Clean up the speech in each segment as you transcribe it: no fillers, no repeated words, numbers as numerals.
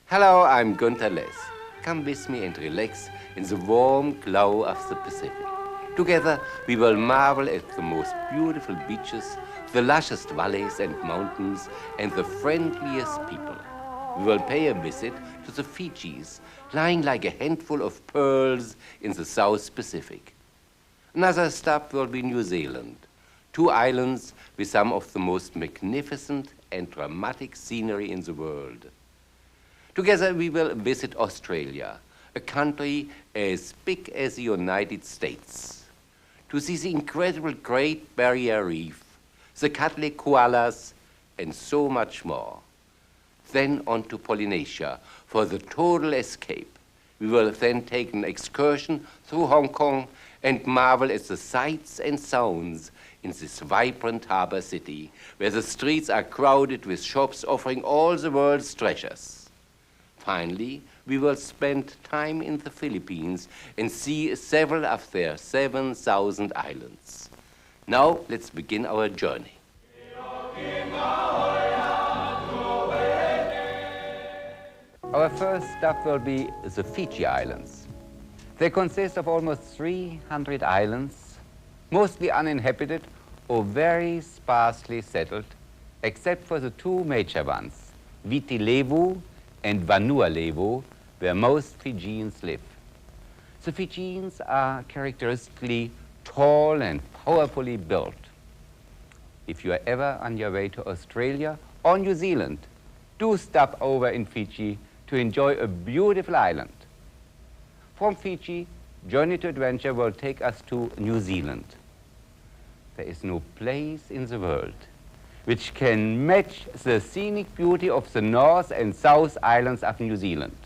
Hello, I'm Gunther Less. Come with me and relax in the warm glow of the Pacific. Together, we will marvel at the most beautiful beaches, the lushest valleys and mountains, and the friendliest people. We will pay a visit to the Fijis, lying like a handful of pearls in the South Pacific. Another stop will be New Zealand, 2 islands with some of the most magnificent and dramatic scenery in the world. Together we will visit Australia, a country as big as the United States, to see the incredible Great Barrier Reef, the cuddly koalas, and so much more. Then on to Polynesia for the total escape. We will then take an excursion through Hong Kong and marvel at the sights and sounds in this vibrant harbor city, where the streets are crowded with shops offering all the world's treasures. Finally, we will spend time in the Philippines and see several of their 7,000 islands. Now, let's begin our journey. Our first stop will be the Fiji Islands. They consist of almost 300 islands, mostly uninhabited or very sparsely settled, except for the 2 major ones, Viti Levu and Vanuatu, where most Fijians live. The Fijians are characteristically tall and powerfully built. If you are ever on your way to Australia or New Zealand, do stop over in Fiji to enjoy a beautiful island. From Fiji, Journey to Adventure will take us to New Zealand. There is no place in the world which can match the scenic beauty of the North and South Islands of New Zealand.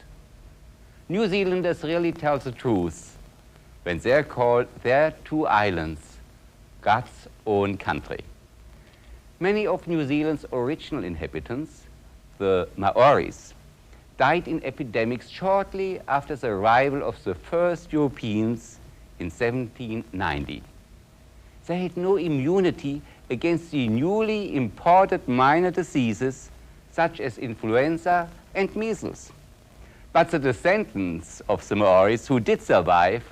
New Zealanders really tell the truth when they call their 2 islands God's own country. Many of New Zealand's original inhabitants, the Maoris, died in epidemics shortly after the arrival of the first Europeans in 1790. They had no immunity against the newly imported minor diseases such as influenza and measles. But the descendants of the Maoris who did survive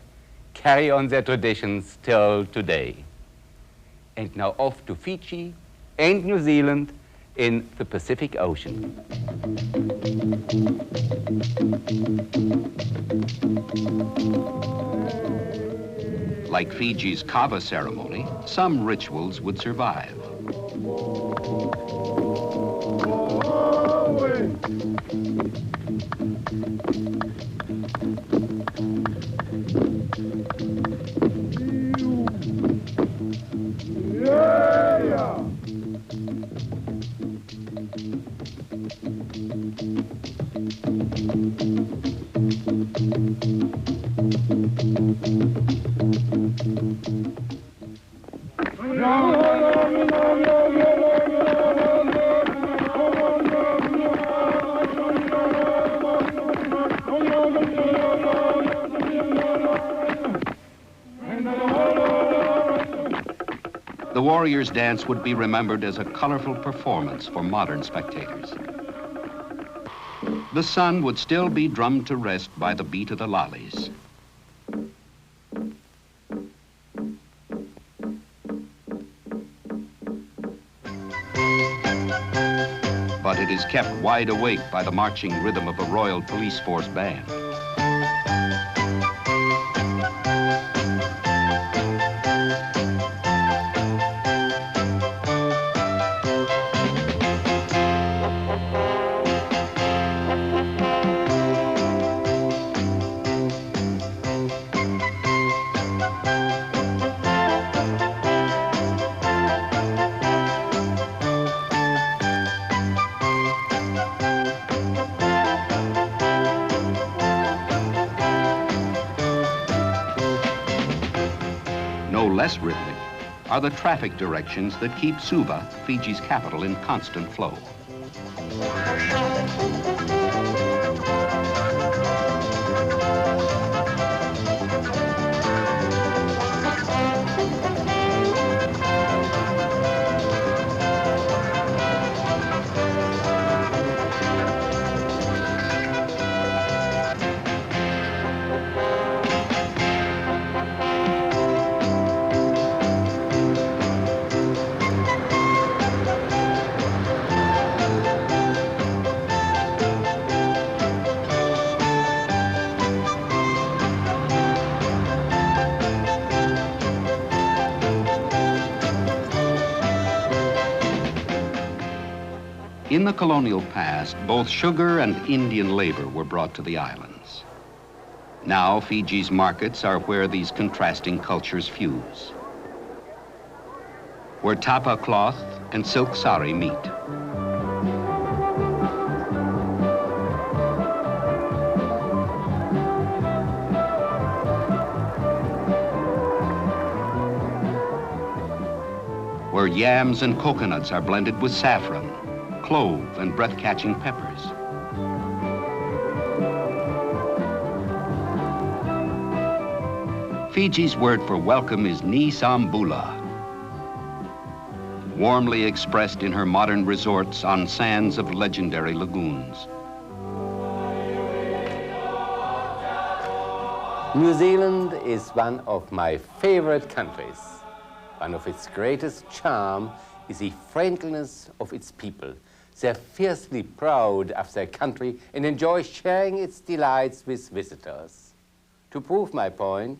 carry on their traditions till today. And now off to Fiji and New Zealand in the Pacific Ocean. Like Fiji's kava ceremony, some rituals would survive. The warrior's dance would be remembered as a colorful performance for modern spectators. The sun would still be drummed to rest by the beat of the lollies. But it is kept wide awake by the marching rhythm of a Royal Police Force band. No less rhythmic are the traffic directions that keep Suva, Fiji's capital, in constant flow. In the colonial past, both sugar and Indian labor were brought to the islands. Now, Fiji's markets are where these contrasting cultures fuse, where tapa cloth and silk sari meet. Where yams and coconuts are blended with saffron, clove, and breath-catching peppers. Fiji's word for welcome is ni sambula, warmly expressed in her modern resorts on sands of legendary lagoons. New Zealand is one of my favorite countries. One of its greatest charm is the friendliness of its people. They're fiercely proud of their country and enjoy sharing its delights with visitors. To prove my point,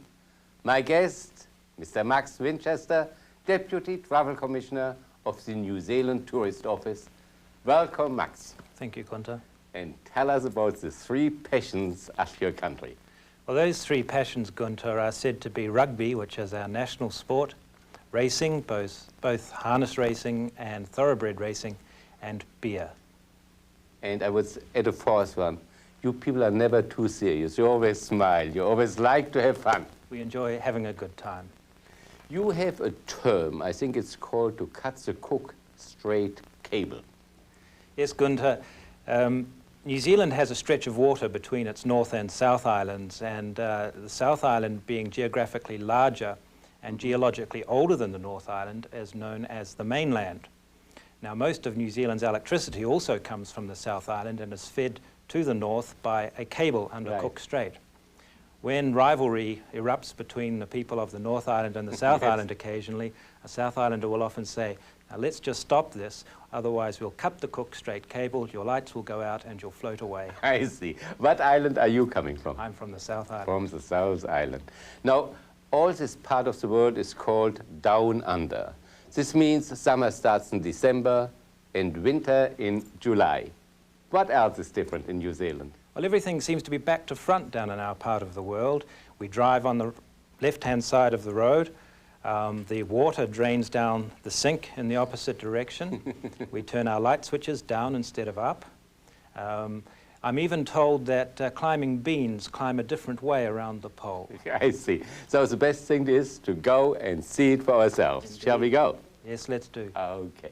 my guest, Mr. Max Winchester, Deputy Travel Commissioner of the New Zealand Tourist Office. Welcome, Max. Thank you, Gunther. And tell us about the three passions of your country. Well, those three passions, Gunther, are said to be rugby, which is our national sport, racing, both harness racing and thoroughbred racing, and beer. And I would add a fourth one. You people are never too serious. You always smile. You always like to have fun. We enjoy having a good time. You have a term, I think it's called to cut the cook straight cable. Yes, Gunther. New Zealand has a stretch of water between its North and South Islands, and the South Island, being geographically larger and geologically older than the North Island, is known as the mainland. Now, most of New Zealand's electricity also comes from the South Island and is fed to the north by a cable under Cook Strait. When rivalry erupts between the people of the North Island and the South Island occasionally, a South Islander will often say, now let's just stop this, otherwise we'll cut the Cook Strait cable, your lights will go out and you'll float away. I see. What island are you coming from? I'm from the South Island. From the South Island. Now, all this part of the world is called down under. This means summer starts in December and winter in July. What else is different in New Zealand? Well, everything seems to be back to front down in our part of the world. We drive on the left-hand side of the road. The water drains down the sink in the opposite direction. We turn our light switches down instead of up. I'm even told that climbing beans climb a different way around the pole. I see. So the best thing is to go and see it for ourselves. Indeed. Shall we go? Yes, let's do. Okay.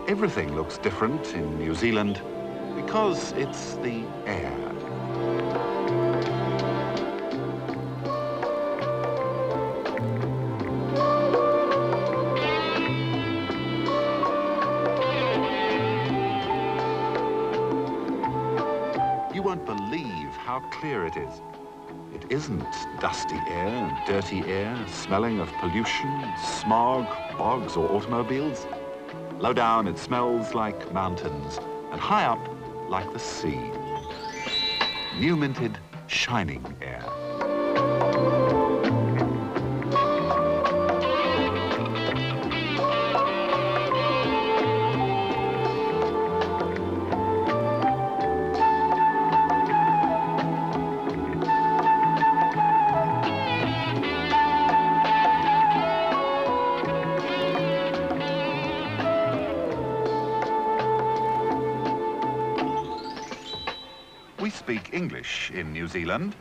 Everything looks different in New Zealand because it's the air. You won't believe how clear it is. It isn't dusty air and dirty air, smelling of pollution, smog, bogs or automobiles. Low down it smells like mountains, and high up like the sea. New minted, shining air. We speak English in New Zealand.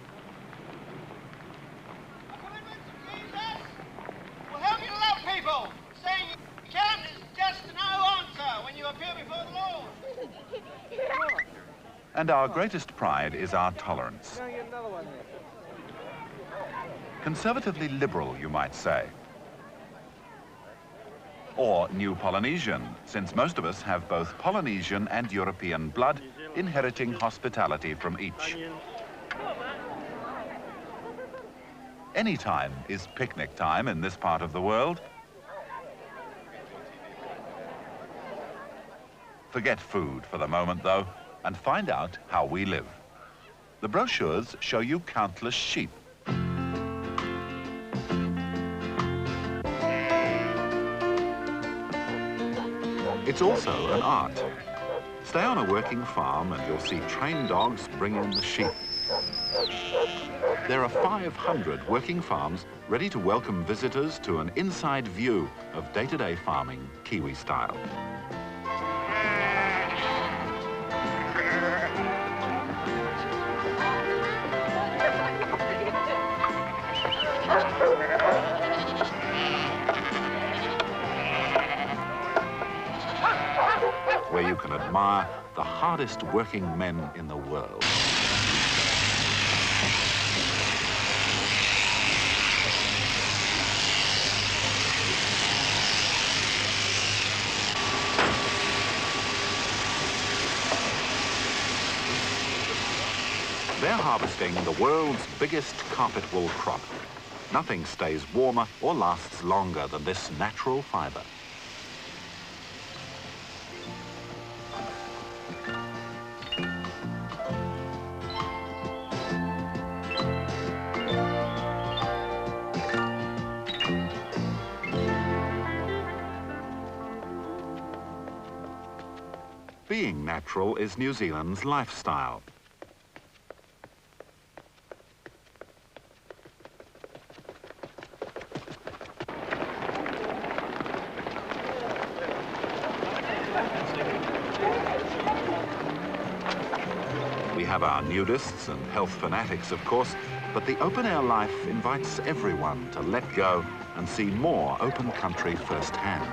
Well, how can you love people? Saying you can't is just no answer when you appear before the law. And our greatest pride is our tolerance. Conservatively liberal, you might say. Or New Polynesian, since most of us have both Polynesian and European blood, inheriting hospitality from each. Any time is picnic time in this part of the world. Forget food for the moment, though, and find out how we live. The brochures show you countless sheep. It's also an art. Stay on a working farm and you'll see trained dogs bring in the sheep. There are 500 working farms ready to welcome visitors to an inside view of day-to-day farming Kiwi style. Where you can admire the hardest working men in the world. They're harvesting the world's biggest carpet wool crop. Nothing stays warmer or lasts longer than this natural fibre. Being natural is New Zealand's lifestyle. We have our nudists and health fanatics, of course, but the open-air life invites everyone to let go and see more open country firsthand.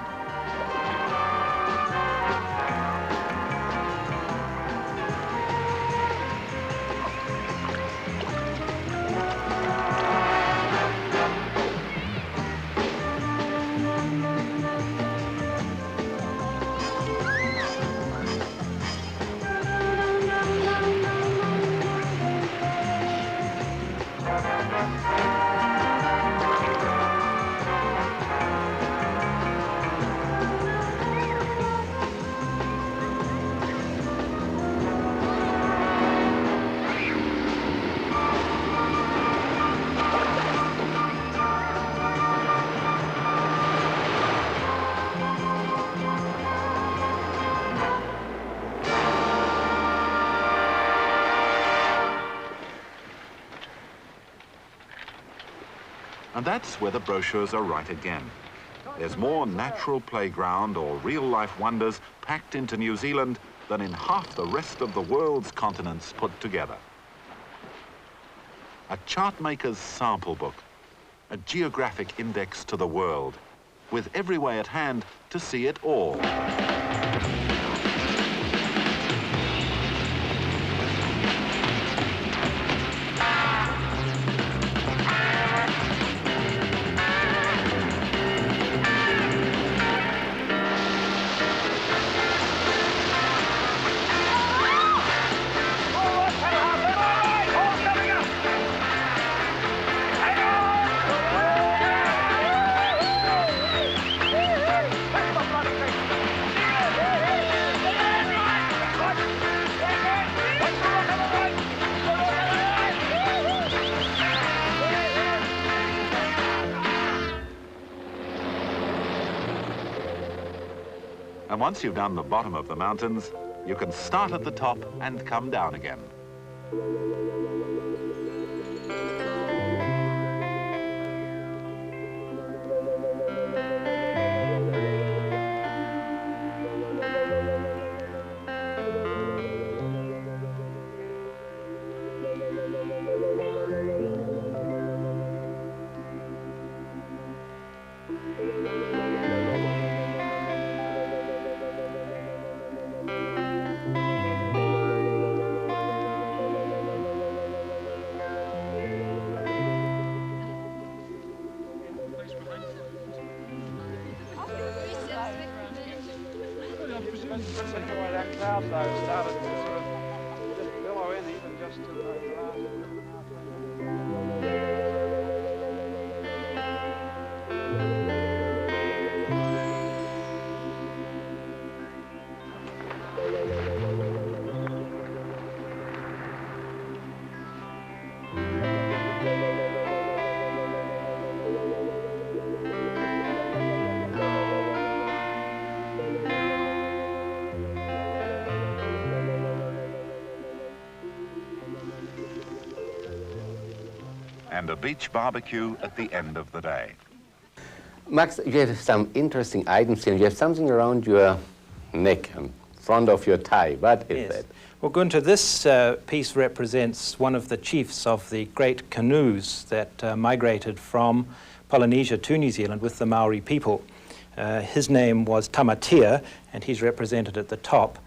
And that's where the brochures are right again. There's more natural playground or real-life wonders packed into New Zealand than in half the rest of the world's continents put together. A chartmaker's sample book, a geographic index to the world, with every way at hand to see it all. And once you've done the bottom of the mountains, you can start at the top and come down again. That cloud though started to sort of just billow in even just to the last. and a beach barbecue at the end of the day. Max, you have some interesting items here. You have something around your neck, in front of your tie. What is that? Well, Gunther, this piece represents one of the chiefs of the great canoes that migrated from Polynesia to New Zealand with the Maori people. His name was Tamatea, and he's represented at the top.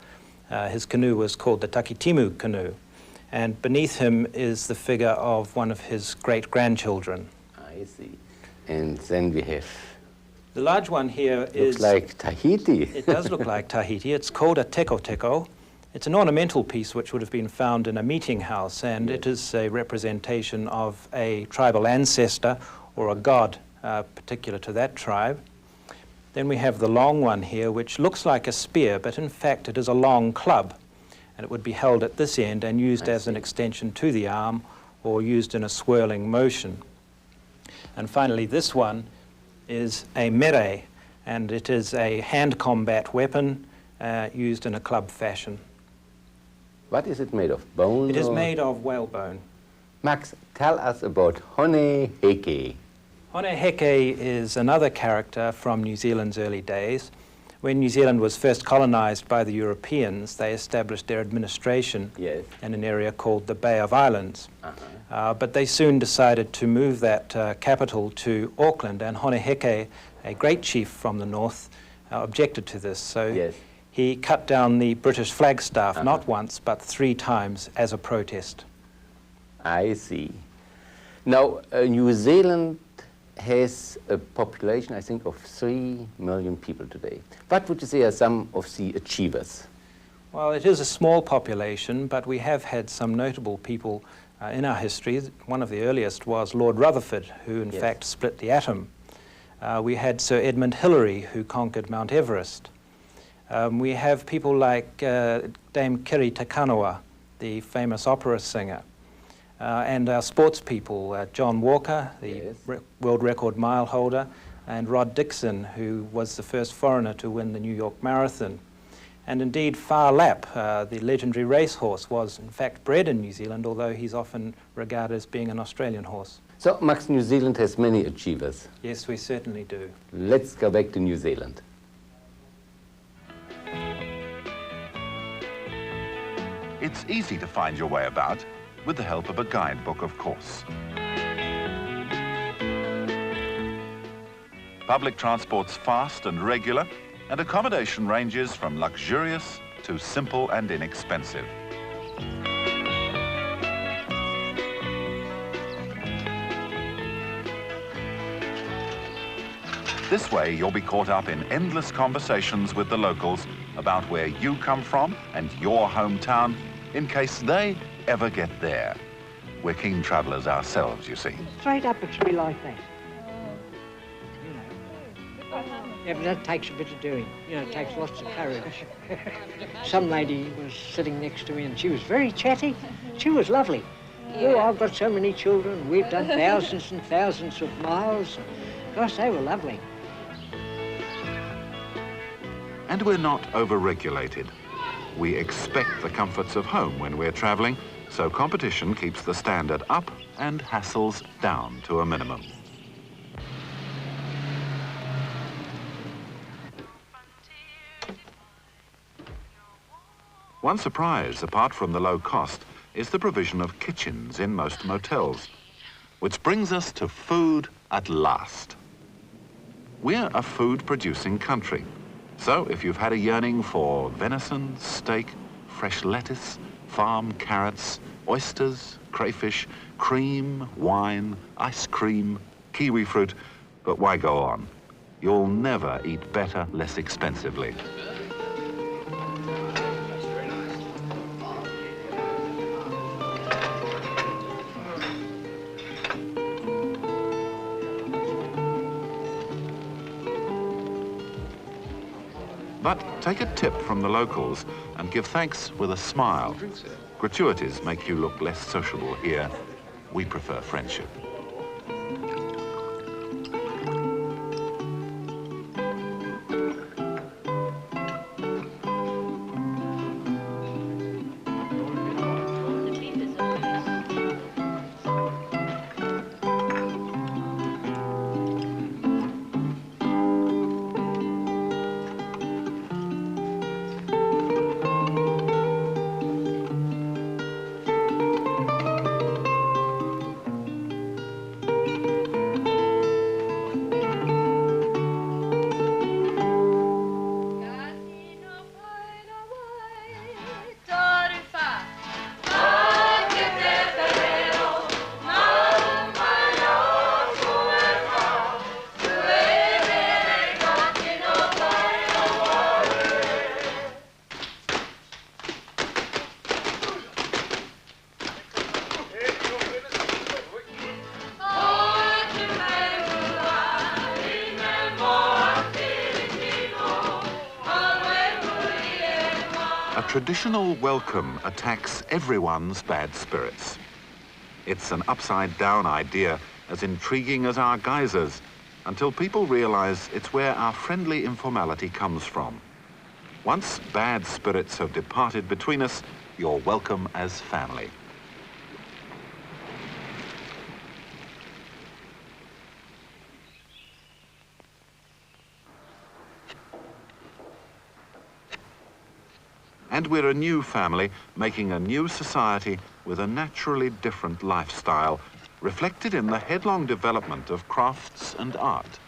His canoe was called the Takitimu canoe, and beneath him is the figure of one of his great-grandchildren. I see. And then we have... The large one here is... Looks like Tahiti. It does look like Tahiti. It's called a teko teko. It's an ornamental piece which would have been found in a meeting house, and it is a representation of a tribal ancestor or a god particular to that tribe. Then we have the long one here, which looks like a spear, but in fact it is a long club, and it would be held at this end and used as an extension to the arm or used in a swirling motion. And finally, this one is a mere, and it is a hand combat weapon used in a club fashion. What is it made of? Bone? It is made of whalebone. Max, tell us about Hone Heke. Hone Heke is another character from New Zealand's early days. When New Zealand was first colonized by the Europeans, they established their administration in an area called the Bay of Islands. But they soon decided to move that capital to Auckland, and Hone Heke, a great chief from the north, objected to this. So he cut down the British flagstaff not once, but 3 times as a protest. I see. Now, New Zealand has a population, I think, of 3 million people today. What would you say are some of the achievers? Well, it is a small population, but we have had some notable people in our history. One of the earliest was Lord Rutherford, who in fact split the atom. We had Sir Edmund Hillary, who conquered Mount Everest. We have people like Dame Kiri Takanoa, the famous opera singer. And our sports people, John Walker, the world record mile holder, and Rod Dixon, who was the first foreigner to win the New York Marathon. And indeed, Phar Lap, the legendary racehorse, was in fact bred in New Zealand, although he's often regarded as being an Australian horse. So, Max, New Zealand has many achievers. Yes, we certainly do. Let's go back to New Zealand. It's easy to find your way about, with the help of a guidebook, of course. Public transport's fast and regular, and accommodation ranges from luxurious to simple and inexpensive. This way, you'll be caught up in endless conversations with the locals about where you come from and your hometown, in case they ever get there. We're keen travellers ourselves, you see. Straight up, it's really like that. Yeah, but that takes a bit of doing. You know, it takes lots of courage. Some lady was sitting next to me and she was very chatty. She was lovely. Oh, I've got so many children. We've done thousands and thousands of miles. Gosh, they were lovely. And we're not over-regulated. We expect the comforts of home when we're travelling, so competition keeps the standard up and hassles down to a minimum. One surprise, apart from the low cost, is the provision of kitchens in most motels, which brings us to food at last. We're a food-producing country, so if you've had a yearning for venison, steak, fresh lettuce, farm carrots, oysters, crayfish, cream, wine, ice cream, kiwi fruit, but why go on? You'll never eat better less expensively. But take a tip from the locals and give thanks with a smile. Gratuities make you look less sociable here. We prefer friendship. A traditional welcome attacks everyone's bad spirits. It's an upside-down idea as intriguing as our geysers, until people realize it's where our friendly informality comes from. Once bad spirits have departed between us, you're welcome as family. And we're a new family, making a new society with a naturally different lifestyle, reflected in the headlong development of crafts and art.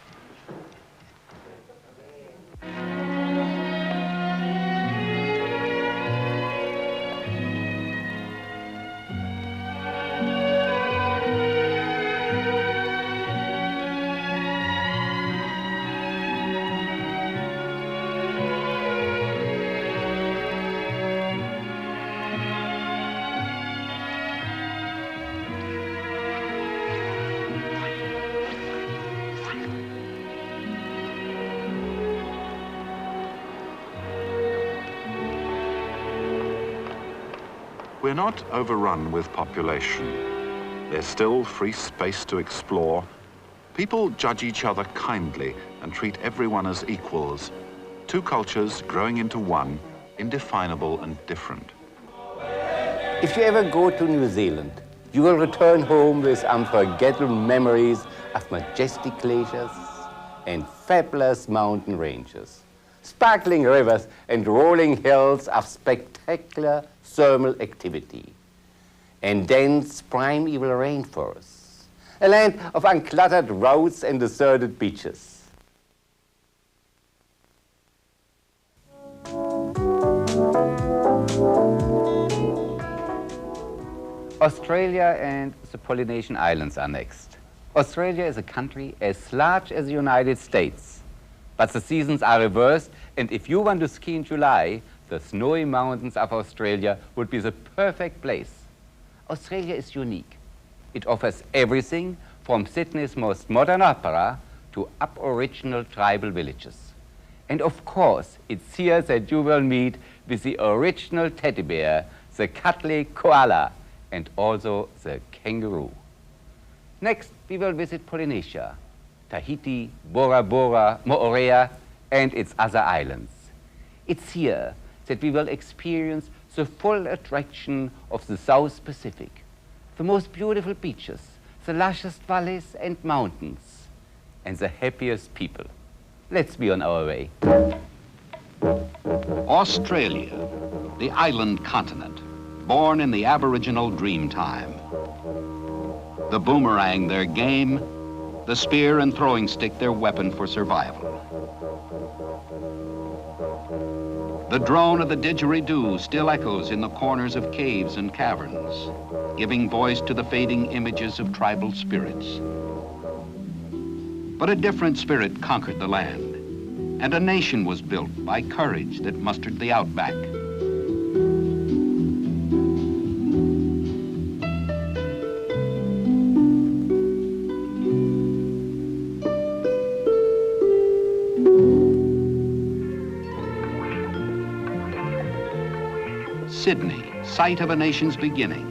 We're not overrun with population. There's still free space to explore. People judge each other kindly and treat everyone as equals. Two cultures growing into one, indefinable and different. If you ever go to New Zealand, you will return home with unforgettable memories of majestic glaciers and fabulous mountain ranges, sparkling rivers and rolling hills of spectacular thermal activity, and dense primeval rainforests, a land of uncluttered roads and deserted beaches. Australia and the Polynesian Islands are next. Australia is a country as large as the United States, but the seasons are reversed, and if you want to ski in July, the snowy mountains of Australia would be the perfect place. Australia is unique. It offers everything from Sydney's most modern opera to Aboriginal tribal villages. And of course, it's here that you will meet with the original teddy bear, the cuddly koala, and also the kangaroo. Next, we will visit Polynesia, Tahiti, Bora Bora, Moorea, and its other islands. It's here that we will experience the full attraction of the South Pacific, the most beautiful beaches, the lushest valleys and mountains, and the happiest people. Let's be on our way. Australia, the island continent, born in the Aboriginal dream time. The boomerang their game, the spear and throwing stick their weapon for survival. The drone of the didgeridoo still echoes in the corners of caves and caverns, giving voice to the fading images of tribal spirits. But a different spirit conquered the land, and a nation was built by courage that mustered the outback. Sydney, site of a nation's beginning,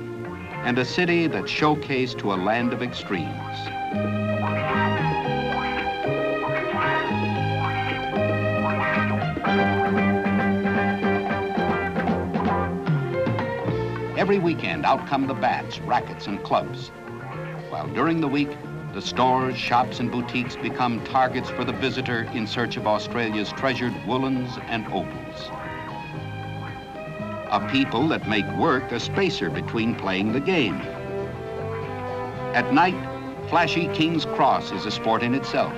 and a city that showcased to a land of extremes. Every weekend, out come the bats, rackets, and clubs, while during the week, the stores, shops, and boutiques become targets for the visitor in search of Australia's treasured woolens and opals. A people that make work a spacer between playing the game. At night, flashy King's Cross is a sport in itself.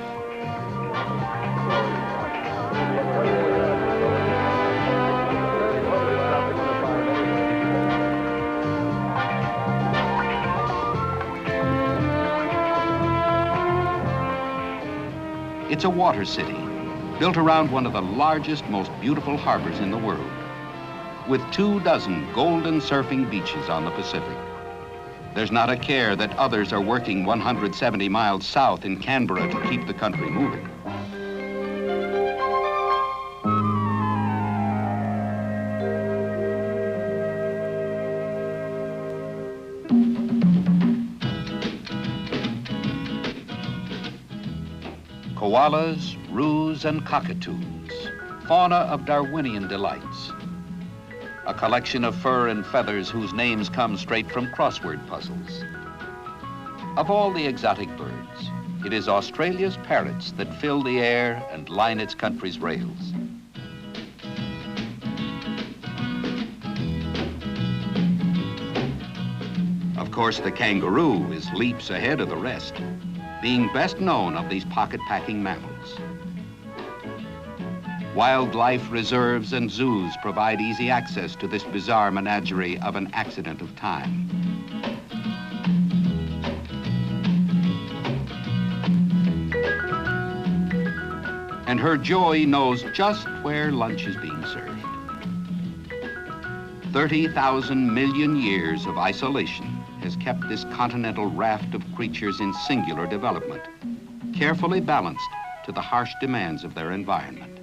It's a water city, built around one of the largest, most beautiful harbors in the world, with 24 golden surfing beaches on the Pacific. There's not a care that others are working 170 miles south in Canberra to keep the country moving. koalas, roos, and cockatoos, fauna of Darwinian delights. A collection of fur and feathers whose names come straight from crossword puzzles. Of all the exotic birds, it is Australia's parrots that fill the air and line its country's rails. Of course, the kangaroo is leaps ahead of the rest, being best known of these pocket-packing mammals. Wildlife reserves and zoos provide easy access to this bizarre menagerie of an accident of time. And her joy knows just where lunch is being served. 30,000 million years of isolation has kept this continental raft of creatures in singular development, carefully balanced to the harsh demands of their environment.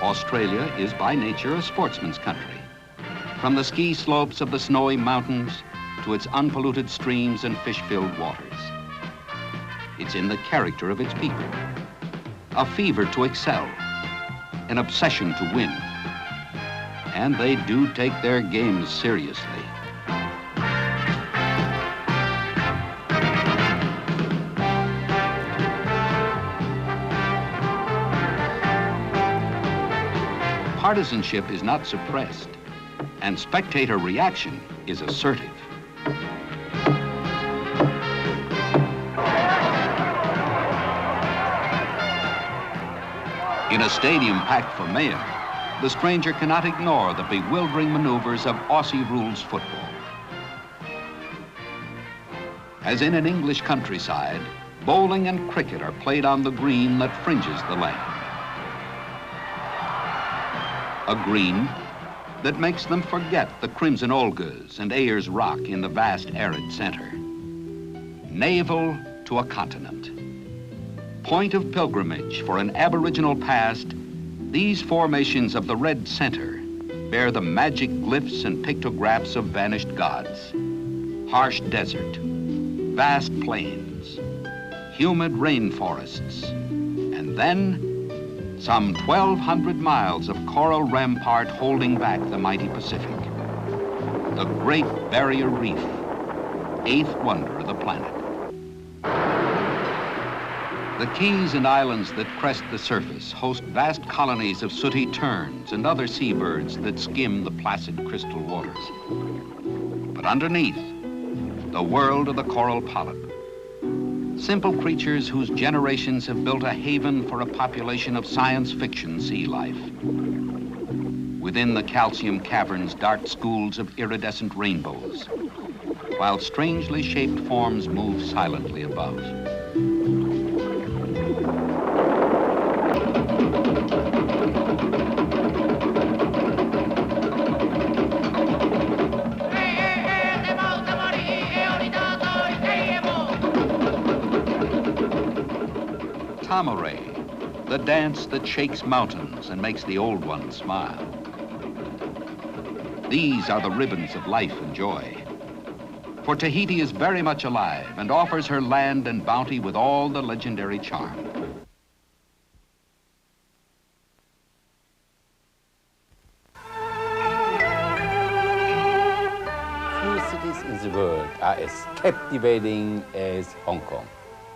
Australia is by nature a sportsman's country. From the ski slopes of the snowy mountains to its unpolluted streams and fish-filled waters. It's in the character of its people. A fever to excel, an obsession to win. And they do take their games seriously. Partisanship is not suppressed, and spectator reaction is assertive. In a stadium packed for mayor, the stranger cannot ignore the bewildering maneuvers of Aussie rules football. As in an English countryside, bowling and cricket are played on the green that fringes the land. A green that makes them forget the crimson Olgas and Ayers Rock in the vast arid center. Navel to a continent. Point of pilgrimage for an aboriginal past, these formations of the red center bear the magic glyphs and pictographs of vanished gods. Harsh desert, vast plains, humid rainforests, and then some 1,200 miles of coral rampart holding back the mighty Pacific. The Great Barrier Reef, eighth wonder of the planet. The keys and islands that crest the surface host vast colonies of sooty terns and other seabirds that skim the placid crystal waters. But underneath, the world of the coral polyp. Simple creatures whose generations have built a haven for a population of science fiction sea life. Within the calcium caverns dart schools of iridescent rainbows, while strangely shaped forms move silently above. Tamare, the dance that shakes mountains and makes the old ones smile. These are the ribbons of life and joy. For Tahiti is very much alive and offers her land and bounty with all the legendary charm. Few cities in the world are as captivating as Hong Kong.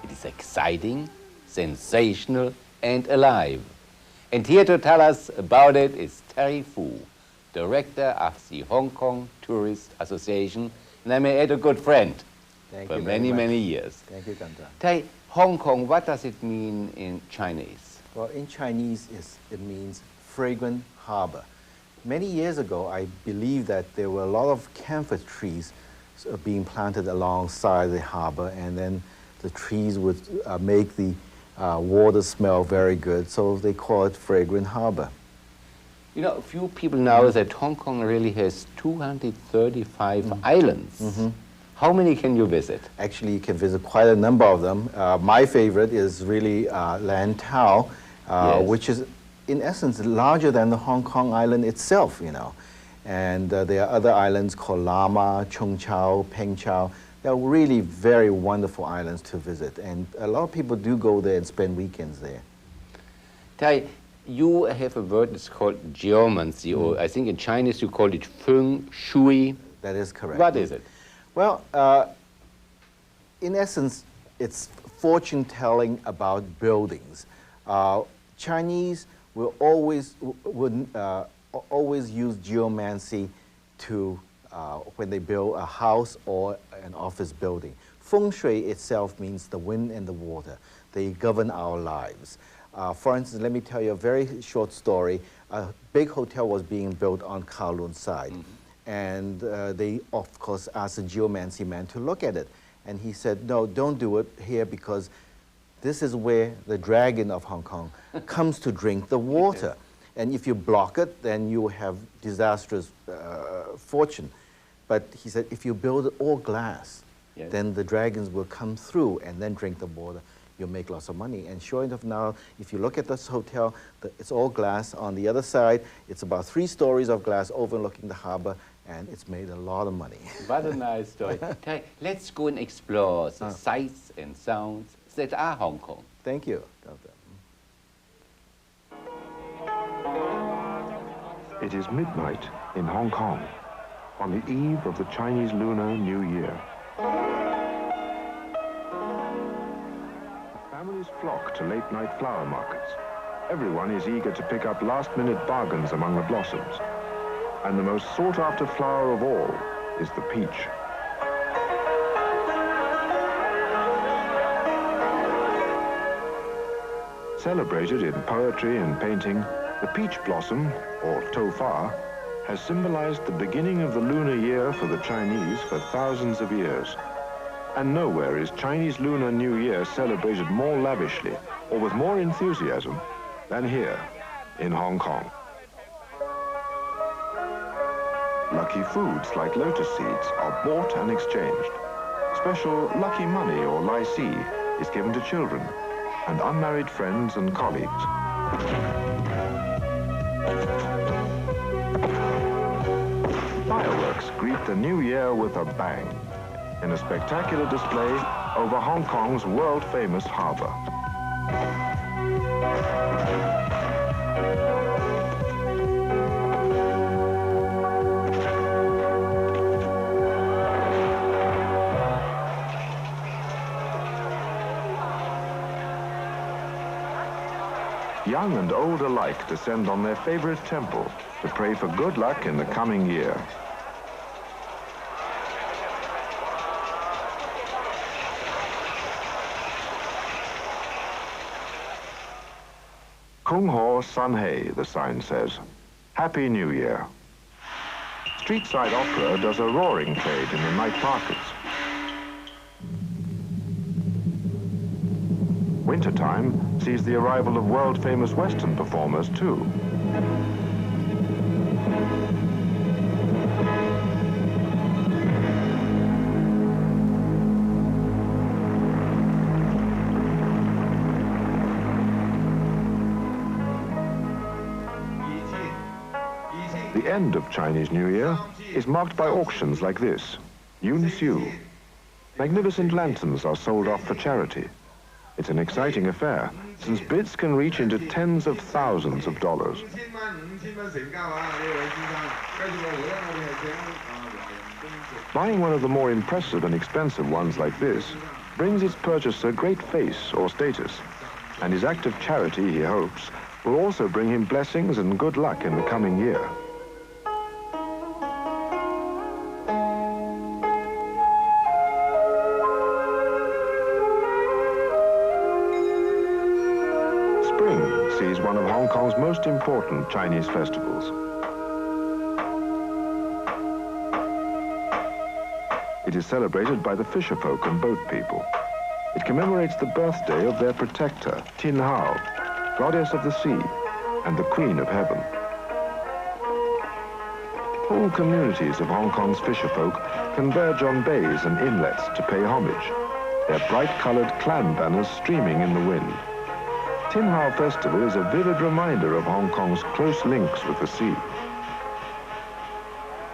It is exciting, sensational, and alive. And here to tell us about it is Terry Fu, director of the Hong Kong Tourist Association, and I may add a good friend for many, many years. Thank you, Gunther. Terry, Hong Kong, what does it mean in Chinese? Well, in Chinese, it means fragrant harbor. Many years ago, I believe that there were a lot of camphor trees being planted alongside the harbor, and then the trees would make the water smell very good, so they call it fragrant harbor. You know, few people know that Hong Kong really has 235 islands. How many can you visit? Actually, you can visit quite a number of them. My favorite is really Lantau, Yes. which is in essence, larger than the Hong Kong island itself, you know. And there are other islands called Lama, Chung Chau, Peng Chau. They're really very wonderful islands to visit. And a lot of people do go there and spend weekends there. Tai, you have a word that's called geomancy, or I think in Chinese you call it feng shui. That is correct. What is it? Well, in essence, it's fortune telling about buildings. Chinese will always use geomancy to when they build a house or an office building. Feng shui itself means the wind and the water. They govern our lives. For instance, let me tell you a very short story. A big hotel was being built on Kowloon side. And they, of course, asked the geomancy man to look at it. And he said, no, don't do it here because this is where the dragon of Hong Kong comes to drink the water. And if you block it, then you will have disastrous fortune. But he said, if you build it all glass, then the dragons will come through and then drink the water. You'll make lots of money. And sure enough now, if you look at this hotel, it's all glass. On the other side, it's about 3 stories of glass overlooking the harbor, and it's made a lot of money. What a nice story. Tai, let's go and explore the sights and sounds that are Hong Kong. Thank you, Doctor. It is midnight in Hong Kong, on the eve of the Chinese Lunar New Year. Families flock to late-night flower markets. Everyone is eager to pick up last-minute bargains among the blossoms. And the most sought-after flower of all is the peach. Celebrated in poetry and painting, the peach blossom, or tofa, has symbolized the beginning of the lunar year for the Chinese for thousands of years. And nowhere is Chinese Lunar New Year celebrated more lavishly or with more enthusiasm than here in Hong Kong. Lucky foods like lotus seeds are bought and exchanged. Special lucky money or lai si is given to children and unmarried friends and colleagues. Fireworks greet the new year with a bang in a spectacular display over Hong Kong's world-famous harbor. Young and old alike descend on their favorite temple to pray for good luck in the coming year. Kung Ho Sun Hei, the sign says. Happy New Year. Street-side opera does a roaring trade in the night markets. Wintertime sees the arrival of world-famous Western performers, too. The end of Chinese New Year is marked by auctions like this, Yun Siu. Magnificent lanterns are sold off for charity. It's an exciting affair, since bids can reach into tens of thousands of dollars. Buying one of the more impressive and expensive ones like this brings its purchaser great face or status, and his act of charity, he hopes, will also bring him blessings and good luck in the coming year. Sees one of Hong Kong's most important Chinese festivals. It is celebrated by the fisherfolk and boat people. It commemorates the birthday of their protector, Tin Hao, goddess of the sea and the queen of heaven. Whole communities of Hong Kong's fisherfolk converge on bays and inlets to pay homage, their bright-colored clan banners streaming in the wind. Tin Hau Festival is a vivid reminder of Hong Kong's close links with the sea.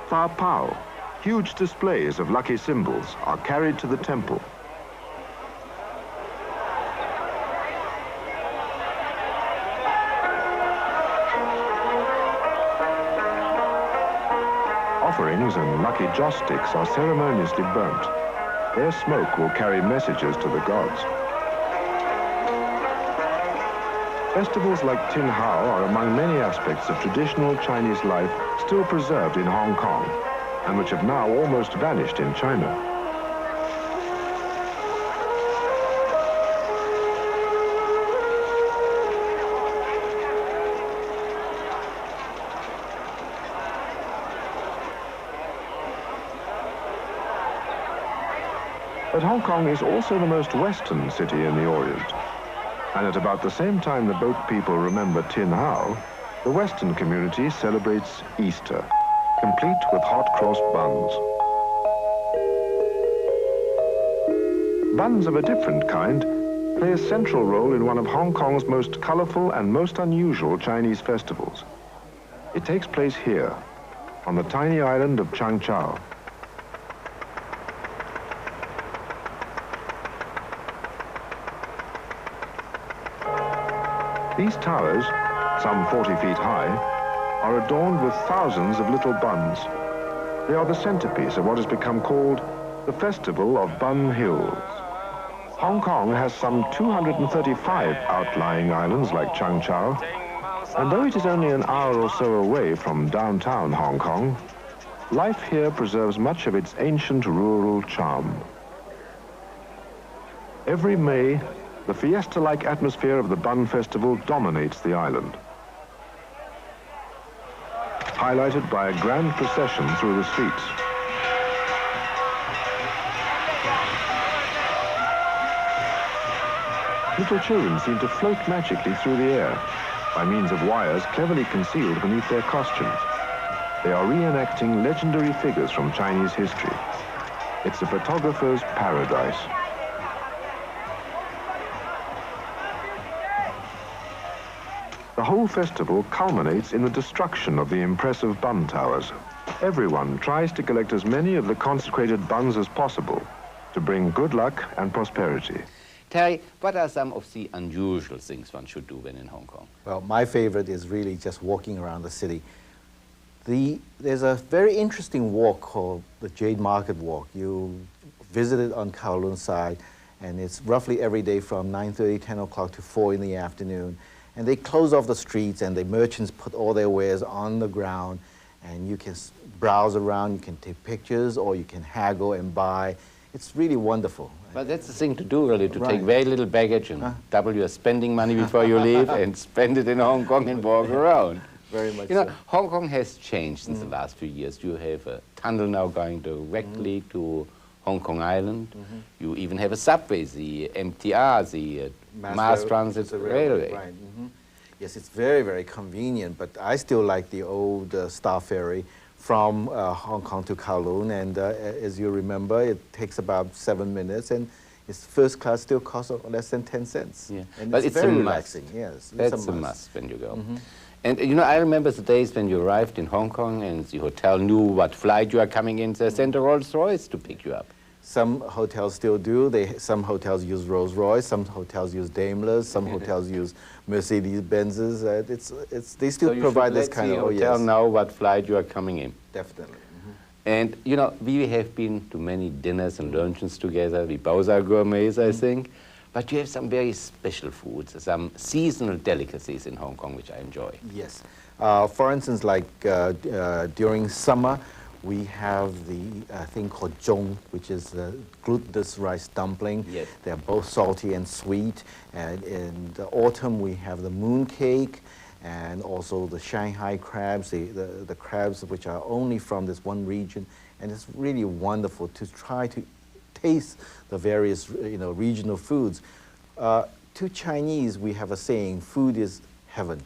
Fa Pao, huge displays of lucky symbols, are carried to the temple. Offerings and lucky joss sticks are ceremoniously burnt. Their smoke will carry messages to the gods. Festivals like Tin Hau are among many aspects of traditional Chinese life still preserved in Hong Kong, and which have now almost vanished in China. But Hong Kong is also the most western city in the Orient. And at about the same time the boat people remember Tin Hau, the Western community celebrates Easter, complete with hot-crossed buns. Buns of a different kind play a central role in one of Hong Kong's most colorful and most unusual Chinese festivals. It takes place here, on the tiny island of Chang Chau. These towers, some 40 feet high, are adorned with thousands of little buns. They are the centerpiece of what has become called the Festival of Bun Hills. Hong Kong has some 235 outlying islands like Chang Chau, and though it is only an hour or so away from downtown Hong Kong, life here preserves much of its ancient rural charm. Every May, the fiesta-like atmosphere of the Bun Festival dominates the island, highlighted by a grand procession through the streets. Little children seem to float magically through the air by means of wires cleverly concealed beneath their costumes. They are reenacting legendary figures from Chinese history. It's a photographer's paradise. The whole festival culminates in the destruction of the impressive bun towers. Everyone tries to collect as many of the consecrated buns as possible to bring good luck and prosperity. Terry, what are some of the unusual things one should do when in Hong Kong? Well, my favorite is really just walking around the city. There's a very interesting walk called the Jade Market Walk. You visit it on Kowloon side, and it's roughly every day from 9:30, 10 o'clock to 4 in the afternoon. And they close off the streets, and the merchants put all their wares on the ground, and you can browse around, you can take pictures, or you can haggle and buy. It's really wonderful. But that's the thing to do, really, to Right. take very little baggage and double your spending money before you leave and spend it in Hong Kong and walk around. Very much You know, so. Hong Kong has changed since the last few years. You have a tunnel now going directly to Hong Kong Island. You even have a subway, the MTR, the Mass Transit Railway. Right. Yes, it's very, very convenient, but I still like the old Star Ferry from Hong Kong to Kowloon, and as you remember, it takes about 7 minutes, and its first class still costs less than 10 cents. Yeah. And But it's it's very a relaxing, must. yes. That's a must when you go. And you know, I remember the days when you arrived in Hong Kong and the hotel knew what flight you are coming in. They sent a Rolls Royce to pick you up. Some hotels still do. Some hotels use Rolls Royce, some hotels use Daimlers, some hotels use Mercedes-Benzes. They still provide this kind of, the hotel know what flight you are coming in. Definitely. And you know, we have been to many dinners and luncheons together. We both are gourmets, I think. But you have some very special foods, some seasonal delicacies in Hong Kong, which I enjoy. Yes. For instance, like during summer, we have the thing called zhong, which is the glutinous rice dumpling. Yes. They're both salty and sweet. And in the autumn, we have the moon cake and also the Shanghai crabs, the crabs which are only from this one region. And it's really wonderful to try to taste the various regional foods. To Chinese, we have a saying, food is heaven.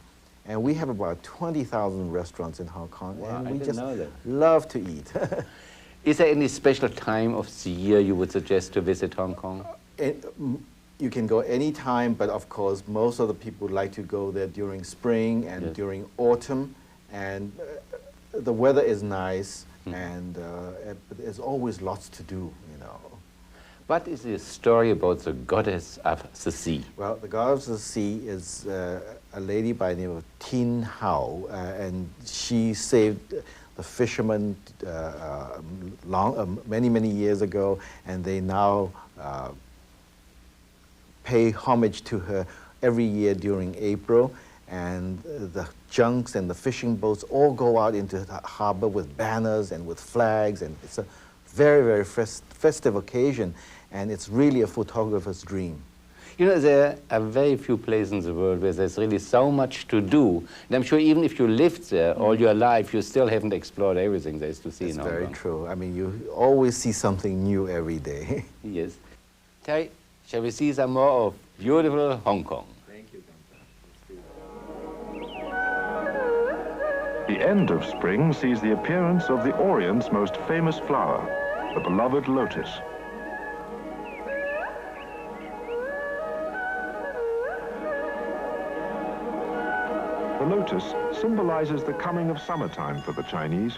And we have about 20,000 restaurants in Hong Kong, Wow, and I we didn't just know that. love to eat. Is there any special time of the year you would suggest to visit Hong Kong? you can go anytime, but of course, most of the people like to go there during spring and Yes. during autumn, and the weather is nice, and there's always lots to do, you know. What is the story about the goddess of the sea? Well, the goddess of the sea is a lady by the name of Tin Hao, and she saved the fishermen many, many years ago, and they now pay homage to her every year during April, and the junks and the fishing boats all go out into the harbor with banners and with flags, and it's a very, very festive occasion, and it's really a photographer's dream. You know, there are very few places in the world where there's really so much to do. And I'm sure even if you lived there all your life, you still haven't explored everything there is to see It's in Hong very Kong. true. I mean, you always see something new every day. Yes. Terry, shall we see some more of beautiful Hong Kong? Thank you, The end of spring sees the appearance of the Orient's most famous flower, the beloved lotus. The lotus symbolizes the coming of summertime for the Chinese,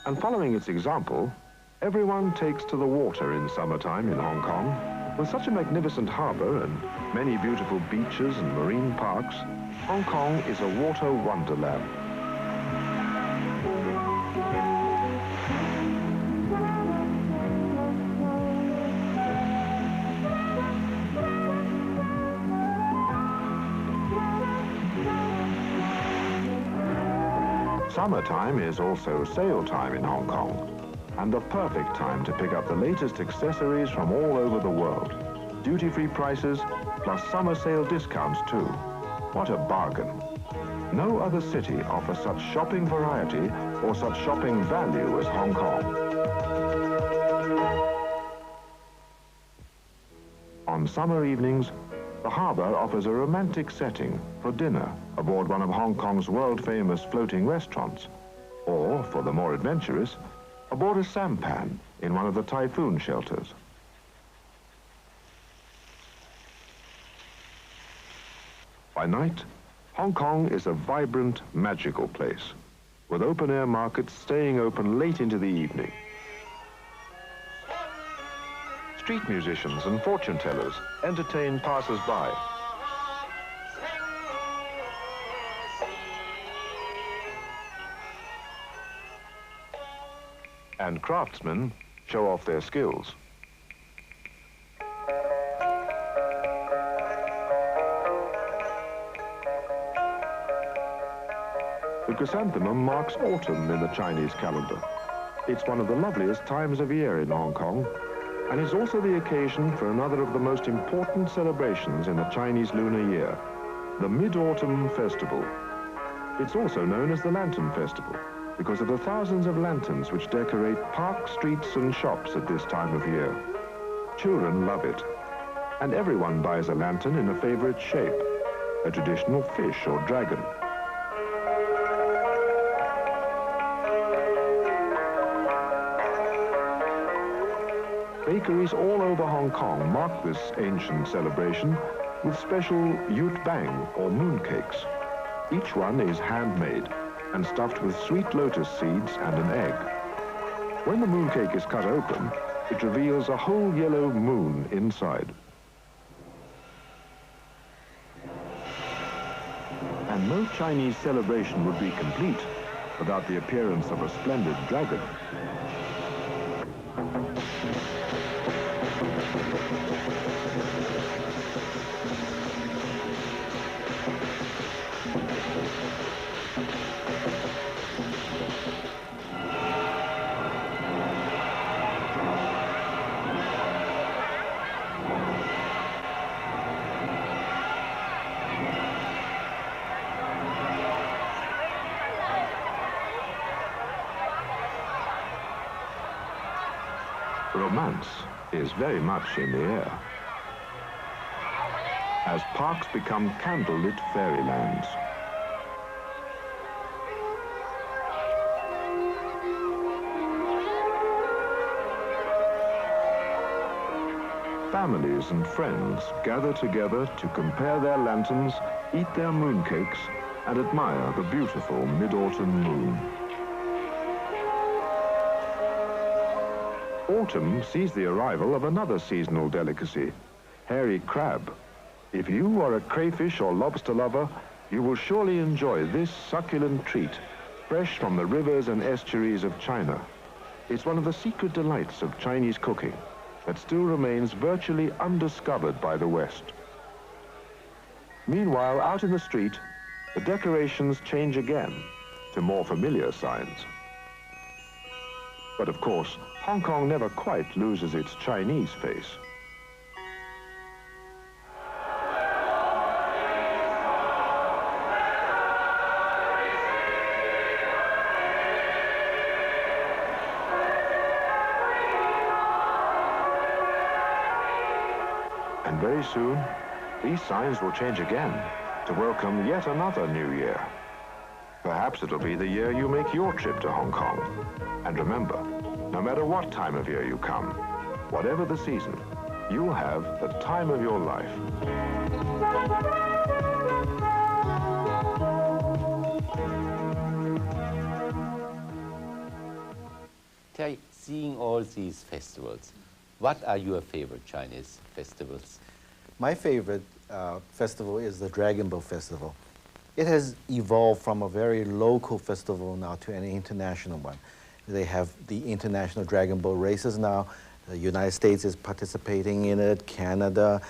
and following its example, everyone takes to the water in summertime in Hong Kong. With such a magnificent harbor and many beautiful beaches and marine parks, Hong Kong is a water wonderland. Summertime is also sale time in Hong Kong, and the perfect time to pick up the latest accessories from all over the world. Duty-free prices, plus summer sale discounts too. What a bargain. No other city offers such shopping variety or such shopping value as Hong Kong. On summer evenings, the harbor offers a romantic setting for dinner aboard one of Hong Kong's world-famous floating restaurants, or, for the more adventurous, aboard a sampan in one of the typhoon shelters. By night, Hong Kong is a vibrant, magical place, with open-air markets staying open late into the evening. Street musicians and fortune-tellers entertain passers-by. And craftsmen show off their skills. The chrysanthemum marks autumn in the Chinese calendar. It's one of the loveliest times of year in Hong Kong, and is also the occasion for another of the most important celebrations in the Chinese lunar year, the Mid-Autumn Festival. It's also known as the Lantern Festival, because of the thousands of lanterns which decorate parks, streets and shops at this time of year. Children love it, and everyone buys a lantern in a favorite shape, a traditional fish or dragon. Bakeries all over Hong Kong mark this ancient celebration with special yut bang or mooncakes. Each one is handmade and stuffed with sweet lotus seeds and an egg. When the mooncake is cut open, it reveals a whole yellow moon inside. And no Chinese celebration would be complete without the appearance of a splendid dragon. Romance is very much in the air, as parks become candlelit fairylands. families and friends gather together to compare their lanterns, eat their mooncakes, and admire the beautiful mid-autumn moon. Autumn sees the arrival of another seasonal delicacy, hairy crab. If you are a crayfish or lobster lover, you will surely enjoy this succulent treat, fresh from the rivers and estuaries of China. It's one of the secret delights of Chinese cooking that still remains virtually undiscovered by the West. Meanwhile, out in the street, the decorations change again to more familiar signs. But of course, Hong Kong never quite loses its Chinese face. And very soon, these signs will change again to welcome yet another new year. Perhaps it'll be the year you make your trip to Hong Kong. And remember, no matter what time of year you come, whatever the season, you'll have the time of your life. Terry, seeing all these festivals, what are your favorite Chinese festivals? My favorite festival is the Dragon Boat Festival. It has evolved from a very local festival now to an international one. They have the international dragon boat races now. The United States is participating in it, Canada,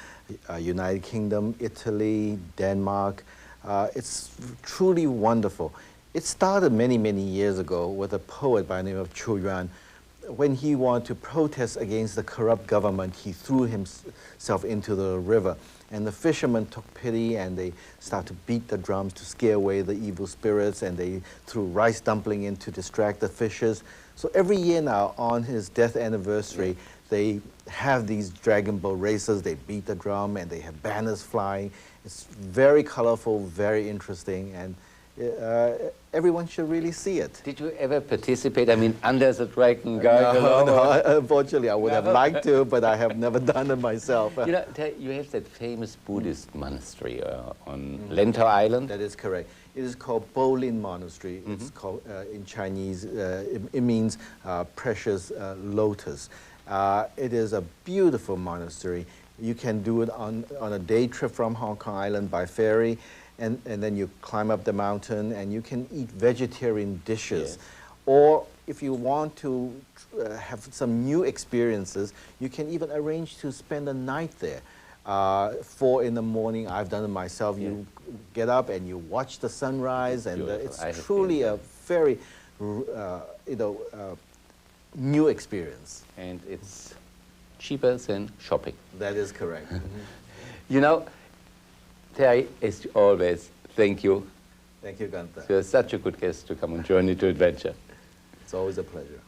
United Kingdom, Italy, Denmark. It's truly wonderful. It started many, many years ago with a poet by the name of Chu Yuan. When he wanted to protest against the corrupt government, he threw himself into the river. And the fishermen took pity and they started to beat the drums to scare away the evil spirits, and they threw rice dumpling in to distract the fishes. So every year now, on his death anniversary, they have these dragon boat races, they beat the drum and they have banners flying. It's very colorful, very interesting, and everyone should really see it. Did you ever participate? I mean, under the dragon going along? No, unfortunately, I would have liked to, but I have never done it myself. You know, you have that famous Buddhist monastery on Lantau Island. That is correct. It is called Bolin Monastery. It's called, in Chinese, it means precious lotus. It is a beautiful monastery. You can do it on a day trip from Hong Kong Island by ferry. And then you climb up the mountain and you can eat vegetarian dishes. Yes. Or if you want to have some new experiences, you can even arrange to spend a night there. 4 in the morning, I've done it myself. Yeah. You get up and you watch the sunrise, and it's truly a very, new experience. And it's cheaper than shopping. That is correct. You know, Terry, as always, thank you. Thank you, Gunther. You're such a good guest to come on Journey to Adventure. It's always a pleasure.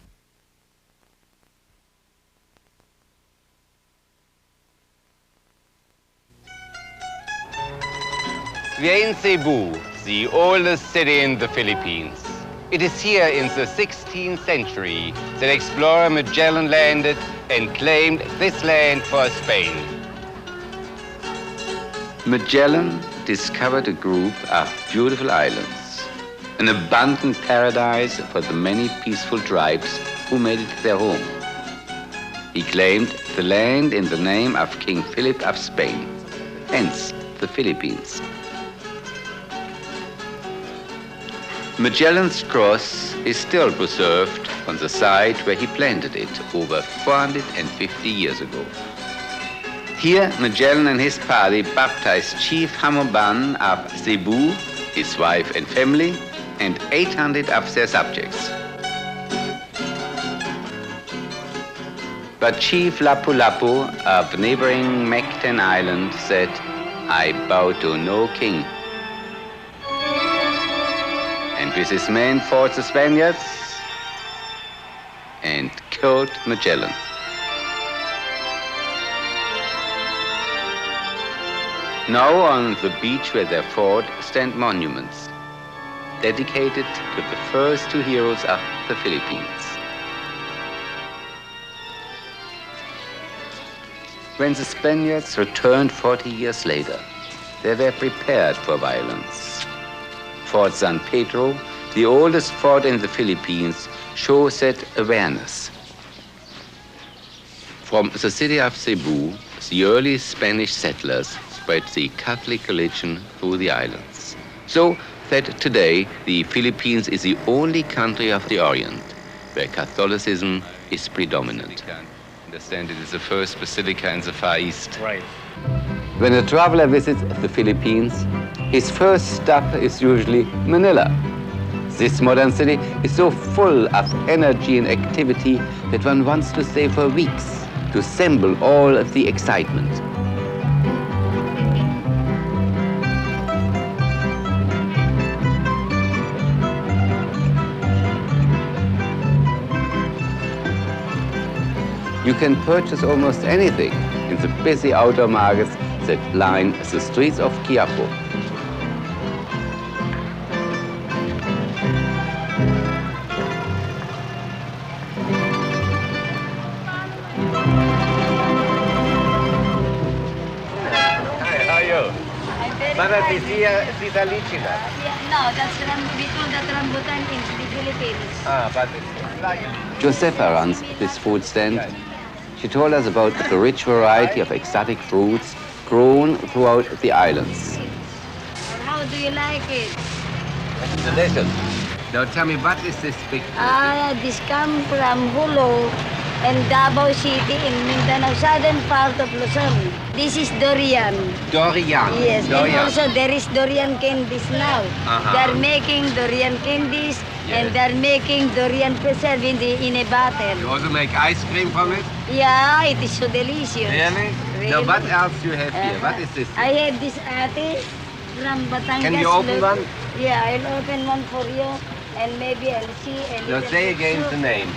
We are in Cebu, the oldest city in the Philippines. It is here in the 16th century that explorer Magellan landed and claimed this land for Spain. Magellan discovered a group of beautiful islands, an abundant paradise for the many peaceful tribes who made it their home. He claimed the land in the name of King Philip of Spain, hence the Philippines. Magellan's cross is still preserved on the site where he planted it over 450 years ago. Here, Magellan and his party baptized Chief Hamoban of Cebu, his wife and family, and 800 of their subjects. But Chief Lapu-Lapu of neighboring Mactan Island said, "I bow to no king." And with his men fought the Spaniards and killed Magellan. Now on the beach where they fought stand monuments dedicated to the first 2 heroes of the Philippines. When the Spaniards returned 40 years later, they were prepared for violence. Fort San Pedro, the oldest fort in the Philippines, shows that awareness. From the city of Cebu, the early Spanish settlers spread the Catholic religion through the islands. So that today the Philippines is the only country of the Orient where Catholicism is predominant. I understand it is the first basilica in the Far East. Right. When a traveler visits the Philippines, his first stop is usually Manila. This modern city is so full of energy and activity that one wants to stay for weeks to assemble all of the excitement. You can purchase almost anything in the busy outdoor markets that line the streets of Quiapo. No, that's we call that rambutan in the Philippines. But Josefa runs this food stand. She told us about the rich variety of exotic fruits grown throughout the islands. How do you like it? Delicious. Now tell me, what is this big fruit? This comes from Hulu and Davao City in Mindanao, southern part of Luzon. This is durian. Durian. Yes, Durian. and also there is durian candies now. They're making durian candies and they're making durian preserve in a bottle. You also make ice cream from it? Yeah, it is so delicious. Really? Now what else do you have here? What is this? I have this ate from Batangas. Can you open one? Yeah, I'll open one for you and maybe I'll see. And Now say again the name.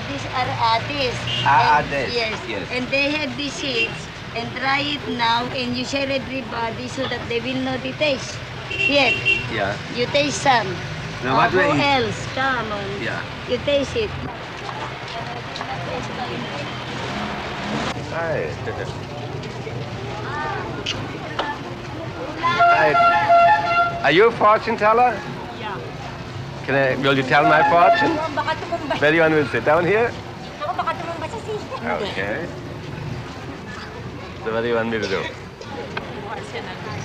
These are ates. Ates, Yes. yes. And they have these seeds and try it now and you share everybody so that they will know the taste. Here, Yeah. you taste some. Now what do I Who eat? else? Come on. Yeah. You taste it. Hi. Hi. Are you a fortune teller? Yeah. Will you tell my fortune? Where do you want me to sit down here? Okay. So what do you want me to do?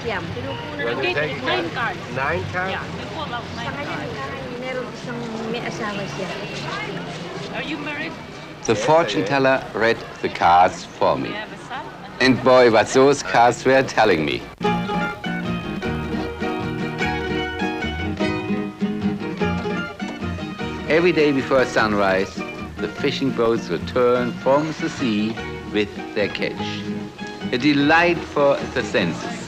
You want me to take 9 cards. 9 cards? Yeah. Are you married? The fortune teller read the cards for me. And boy, what those cards were telling me. Every day before sunrise, the fishing boats return from the sea with their catch. A delight for the senses.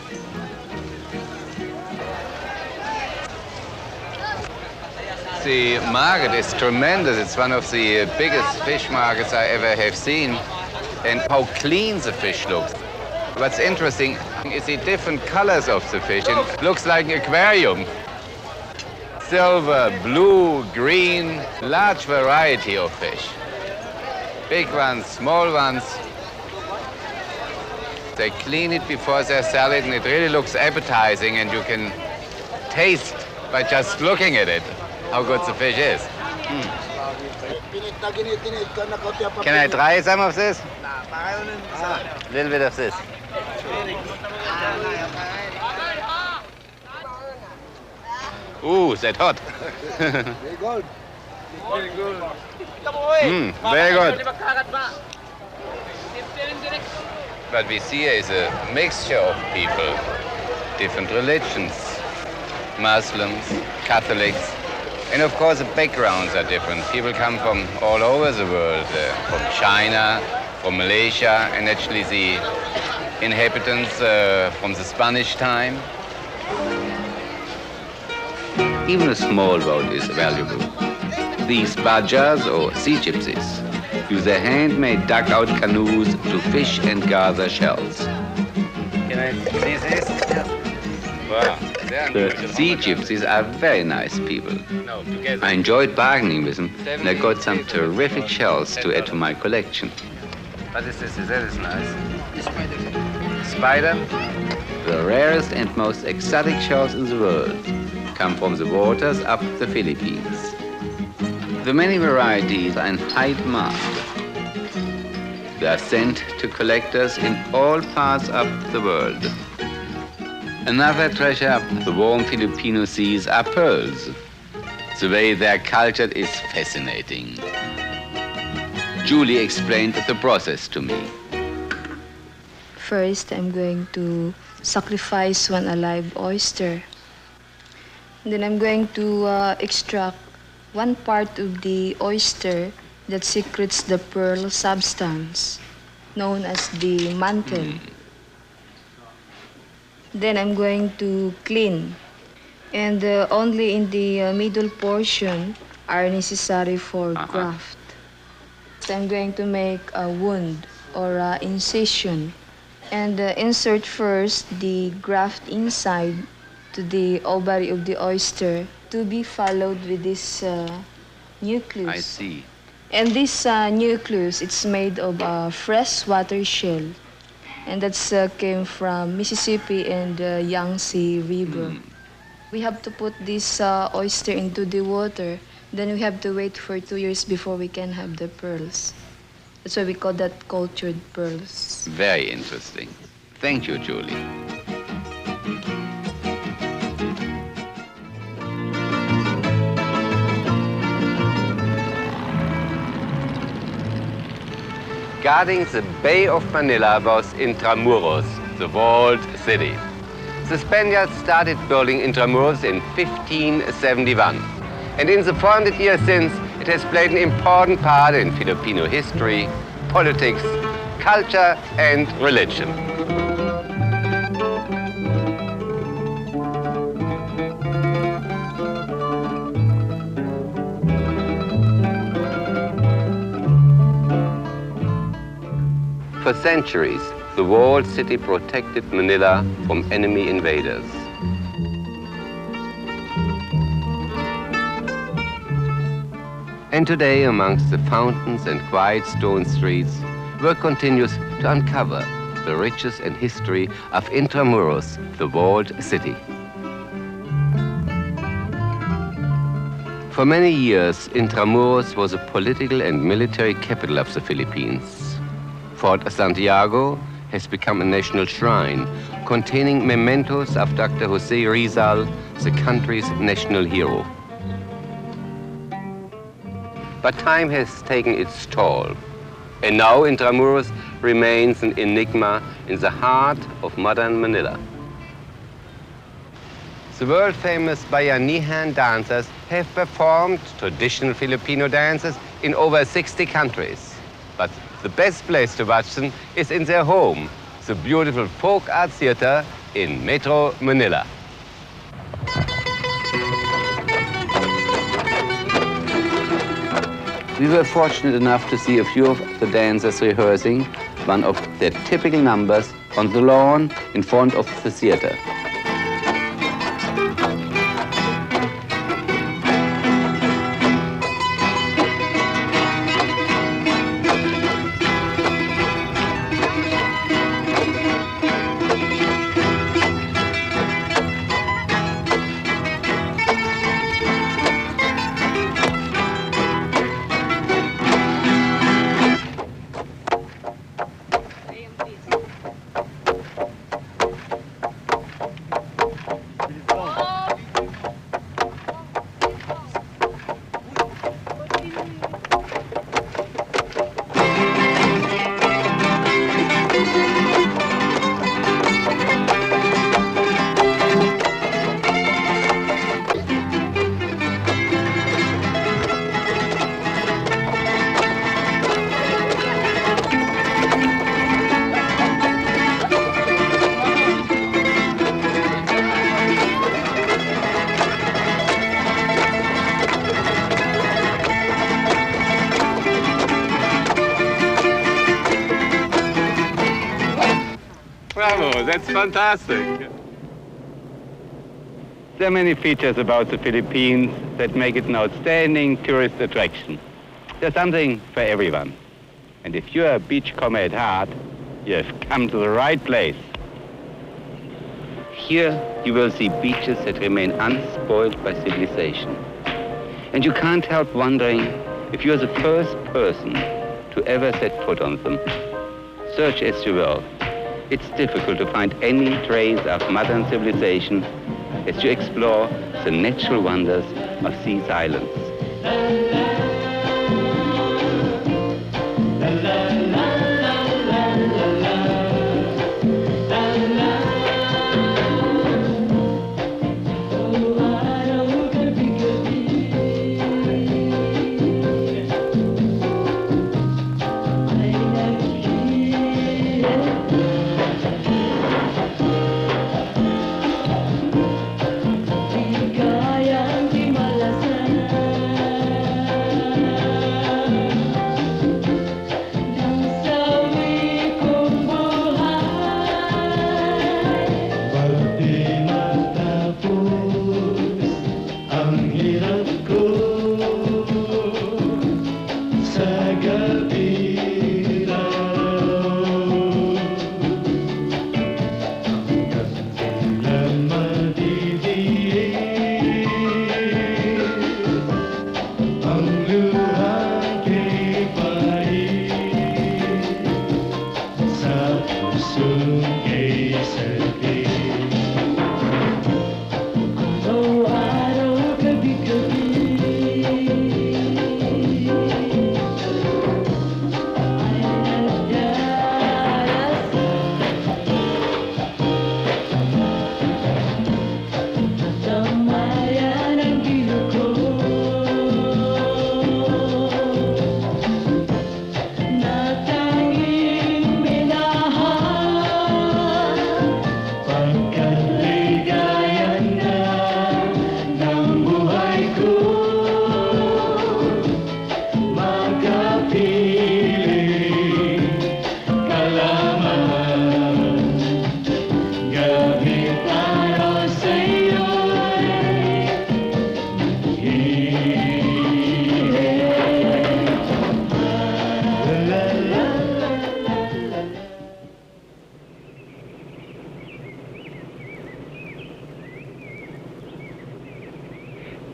The market is tremendous. It's one of the biggest fish markets I ever have seen. And how clean the fish looks. What's interesting is the different colors of the fish. It looks like an aquarium. Silver, blue, green, large variety of fish. Big ones, small ones. They clean it before they sell it, and it really looks appetizing, and you can taste by just looking at it how good the fish is. Can I try some of this? A little bit of this. Ooh, that's hot. Very good. Very good. Very good. What we see here is a mixture of people, different religions, Muslims, Catholics, and of course the backgrounds are different. People come from all over the world, from China, from Malaysia, and actually the inhabitants from the Spanish time. Even a small boat is valuable. These bajas, or sea gypsies, use their handmade dugout canoes to fish and gather shells. Can I see this? Wow. The sea gypsies are very nice people. I enjoyed bargaining with them, and I got some terrific shells to add to my collection. What is this? That is nice. Spider, the rarest and most exotic shells in the world, come from the waters up the Philippines. The many varieties are in high demand. They are sent to collectors in all parts of the world. Another treasure of the warm Filipino seas are pearls. The way they are cultured is fascinating. Julie explained the process to me. First, I'm going to sacrifice one alive oyster. Then I'm going to extract one part of the oyster that secretes the pearl substance, known as the mantle. Then I'm going to clean. And only in the middle portion are necessary for graft. So I'm going to make a wound or incision and insert first the graft inside to the ovary of the oyster to be followed with this nucleus. I see. And this nucleus, it's made of a freshwater shell. And that's came from Mississippi and Yangtze River. We have to put this oyster into the water. Then we have to wait for 2 years before we can have the pearls. That's why we call that cultured pearls. Very interesting. Thank you, Julie. Guarding the Bay of Manila was Intramuros, the walled city. The Spaniards started building Intramuros in 1571. And in the 400 years since, it has played an important part in Filipino history, politics, culture, and religion. For centuries, the walled city protected Manila from enemy invaders. And today, amongst the fountains and quiet stone streets, work continues to uncover the riches and history of Intramuros, the walled city. For many years, Intramuros was a political and military capital of the Philippines. Fort Santiago has become a national shrine containing mementos of Dr. Jose Rizal, the country's national hero. But time has taken its toll, and now Intramuros remains an enigma in the heart of modern Manila. The world-famous Bayanihan dancers have performed traditional Filipino dances in over 60 countries. But the best place to watch them is in their home, the beautiful Folk Art Theater in Metro Manila. We were fortunate enough to see a few of the dancers rehearsing one of their typical numbers on the lawn in front of the theater. Bravo, that's fantastic. There are many features about the Philippines that make it an outstanding tourist attraction. There's something for everyone. And if you're a beachcomber at heart, You have come to the right place. Here you will see beaches that remain unspoiled by civilization. And you can't help wondering if you're the first person to ever set foot on them. Search as you will, it's difficult to find any trace of modern civilization as you explore the natural wonders of these islands.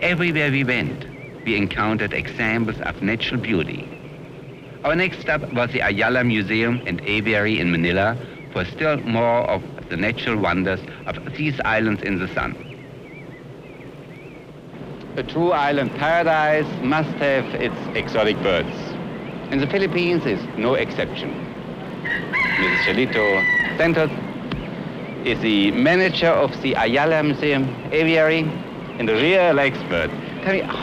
Everywhere we went, we encountered examples of natural beauty. Our next stop was the Ayala Museum and Aviary in Manila for still more of the natural wonders of these islands in the sun. A true island paradise must have its exotic birds. And the Philippines is no exception. Mrs. Chalito Santos is the manager of the Ayala Museum Aviary and a real expert. Tell me, how